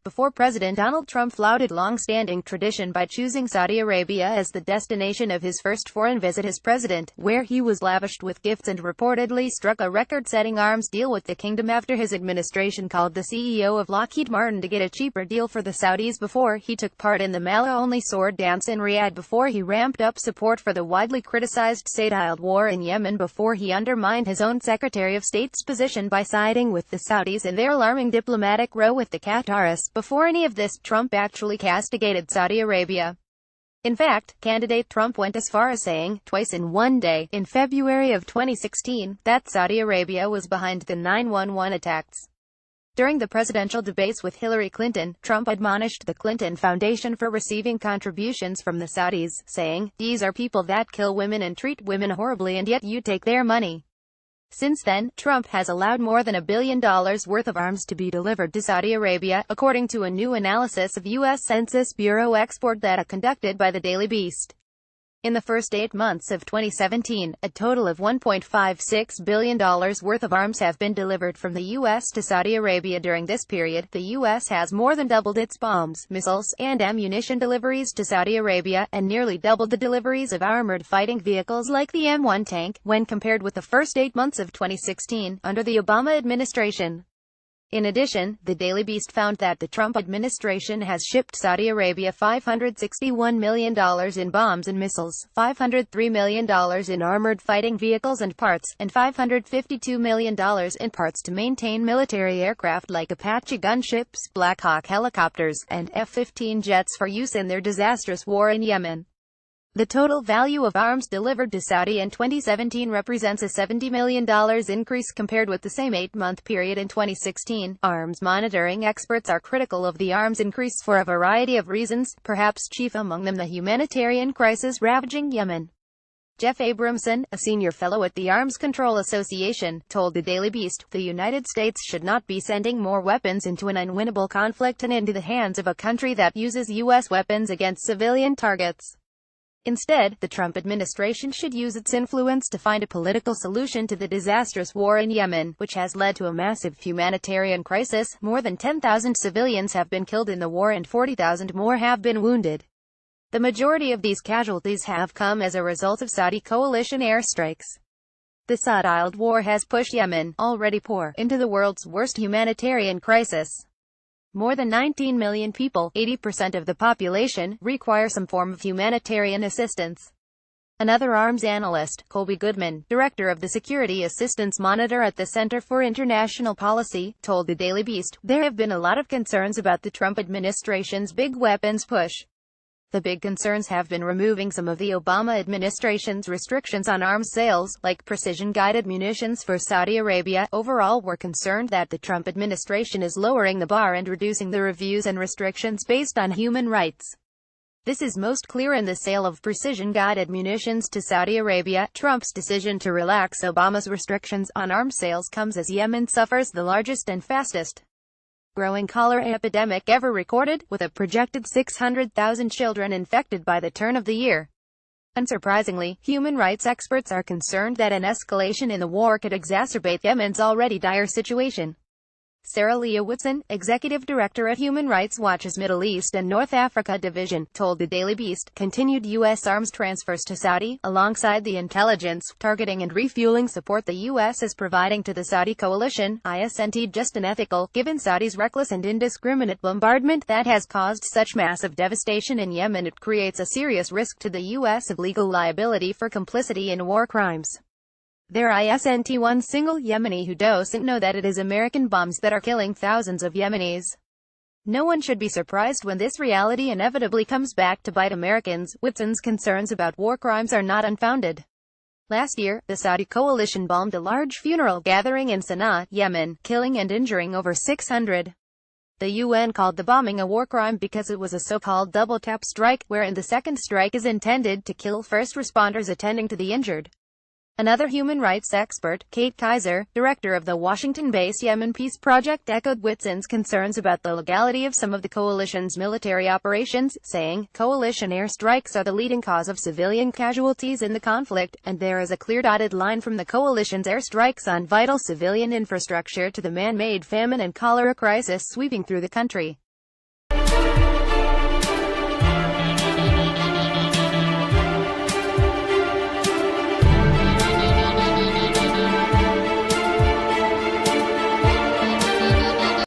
before President Donald Trump flouted long-standing tradition by choosing Saudi Arabia as the destination of his first foreign visit as president, where he was lavished with gifts and reportedly struck a record-setting arms deal with the kingdom after his administration called the CEO of Lockheed Martin to get a cheaper deal for the Saudis before he took part in the Mala-only sword dance in Riyadh, before he ramped up support for the widely criticized state-styled war in Yemen, before he undermined his own Secretary of State's position by siding with the Saudis in their alarming diplomatic row with the Qataris. Before any of this, Trump actually castigated Saudi Arabia. In fact, candidate Trump went as far as saying, twice in one day, in February of 2016, that Saudi Arabia was behind the 9/11 attacks. During the presidential debates with Hillary Clinton, Trump admonished the Clinton Foundation for receiving contributions from the Saudis, saying, "These are people that kill women and treat women horribly, and yet you take their money." Since then, Trump has allowed more than $1 billion worth of arms to be delivered to Saudi Arabia, according to a new analysis of U.S. Census Bureau export data conducted by the Daily Beast. In the first 8 months of 2017, a total of $1.56 billion worth of arms have been delivered from the U.S. to Saudi Arabia. During this period, the U.S. has more than doubled its bombs, missiles, and ammunition deliveries to Saudi Arabia, and nearly doubled the deliveries of armored fighting vehicles like the M1 tank, when compared with the first 8 months of 2016, under the Obama administration. In addition, the Daily Beast found that the Trump administration has shipped Saudi Arabia $561 million in bombs and missiles, $503 million in armored fighting vehicles and parts, and $552 million in parts to maintain military aircraft like Apache gunships, Black Hawk helicopters, and F-15 jets for use in their disastrous war in Yemen. The total value of arms delivered to Saudi in 2017 represents a $70 million increase compared with the same 8-month period in 2016. Arms monitoring experts are critical of the arms increase for a variety of reasons, perhaps chief among them the humanitarian crisis ravaging Yemen. Jeff Abramson, a senior fellow at the Arms Control Association, told the Daily Beast, "The United States should not be sending more weapons into an unwinnable conflict and into the hands of a country that uses U.S. weapons against civilian targets. Instead, the Trump administration should use its influence to find a political solution to the disastrous war in Yemen, which has led to a massive humanitarian crisis. More than 10,000 civilians have been killed in the war and 40,000 more have been wounded. The majority of these casualties have come as a result of Saudi coalition airstrikes. The Saudi-styled war has pushed Yemen, already poor, into the world's worst humanitarian crisis. More than 19 million people, 80% of the population, require some form of humanitarian assistance." Another arms analyst, Colby Goodman, director of the Security Assistance Monitor at the Center for International Policy, told the Daily Beast, "There have been a lot of concerns about the Trump administration's big weapons push. The big concerns have been removing some of the Obama administration's restrictions on arms sales, like precision-guided munitions for Saudi Arabia. Overall, we're concerned that the Trump administration is lowering the bar and reducing the reviews and restrictions based on human rights. This is most clear in the sale of precision-guided munitions to Saudi Arabia. Trump's decision to relax Obama's restrictions on arms sales comes as Yemen suffers the largest and fastest growing cholera epidemic ever recorded, with a projected 600,000 children infected by the turn of the year. Unsurprisingly, human rights experts are concerned that an escalation in the war could exacerbate Yemen's already dire situation. Sarah Leah Whitson, executive director at Human Rights Watch's Middle East and North Africa division, told the Daily Beast, continued U.S. arms transfers to Saudi, alongside the intelligence, targeting and refueling support the U.S. is providing to the Saudi coalition, isn't just unethical, given Saudi's reckless and indiscriminate bombardment that has caused such massive devastation in Yemen. It creates a serious risk to the U.S. of legal liability for complicity in war crimes. There isn't one single Yemeni who doesn't know that it is American bombs that are killing thousands of Yemenis. No one should be surprised when this reality inevitably comes back to bite Americans. Whitson's concerns about war crimes are not unfounded. Last year, the Saudi coalition bombed a large funeral gathering in Sana'a, Yemen, killing and injuring over 600. The UN called the bombing a war crime because it was a so-called double-tap strike, wherein the second strike is intended to kill first responders attending to the injured. Another human rights expert, Kate Kaiser, director of the Washington-based Yemen Peace Project, echoed Whitson's concerns about the legality of some of the coalition's military operations, saying, "Coalition airstrikes are the leading cause of civilian casualties in the conflict, and there is a clear dotted line from the coalition's airstrikes on vital civilian infrastructure to the man-made famine and cholera crisis sweeping through the country."